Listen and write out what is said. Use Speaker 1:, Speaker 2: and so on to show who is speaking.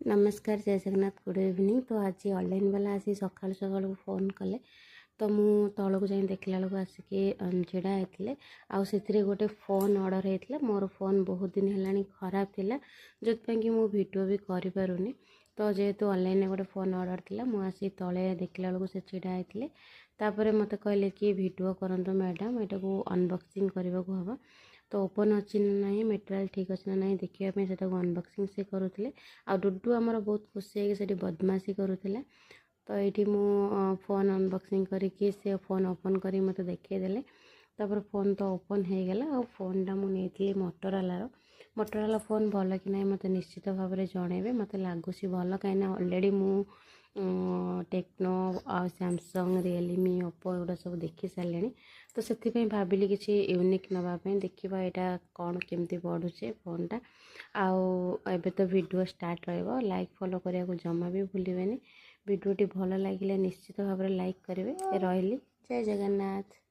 Speaker 1: नमस्कार जय Jagannath good evening. तो आज ऑनलाइन वाला आसी सकाल सकाल फोन कले तो मु तौक जा देखला बेलू आसिक छिड़ा होते आउ गोटे फोन ऑर्डर होता मोर फोन बहुत दिन है खराब थिला जो कि मु वीडियो भी करें तो जेहेतु ऑनलाइन गोटे फोन ऑर्डर थिला मु आसी तले देखला बेलू से छिड़ा होते तापर मत कहले कि वीडियो करंतु मैडम एटा को अनबॉक्सिंग करने को हम तो ओपन अच्छी ना मटेरियल ठीक अच्छे ना ना देखापी से अनबॉक्सिंग से करुले आ डुडू आमर बहुत खुशी है बदमाशी करुला तो ये मु फोन अनबॉक्सिंग करके से फोन ओपन कर मत देखईदे तापर फोन तो ओपन हो गला आ फोनटा मुझे मोटोरोला फोन भल कि ना मत निश्चित भाव में जनइबे मत लगुच भल कहीं अलरेडी मु टेक्नो आ सैमसंग रियलमी ओप्पो एगुड़ा सब देखी सारे तो से भाविली किसी यूनिक नापी देखा यहाँ कौन केमती पड़ुचे फोनटा आउ तो वीडियो स्टार्ट रहा लाइक फॉलो करने को जमा भी भूलें वीडियोटी भल लगे निश्चित भाव में लाइक करेंगे रही जय जगन्नाथ।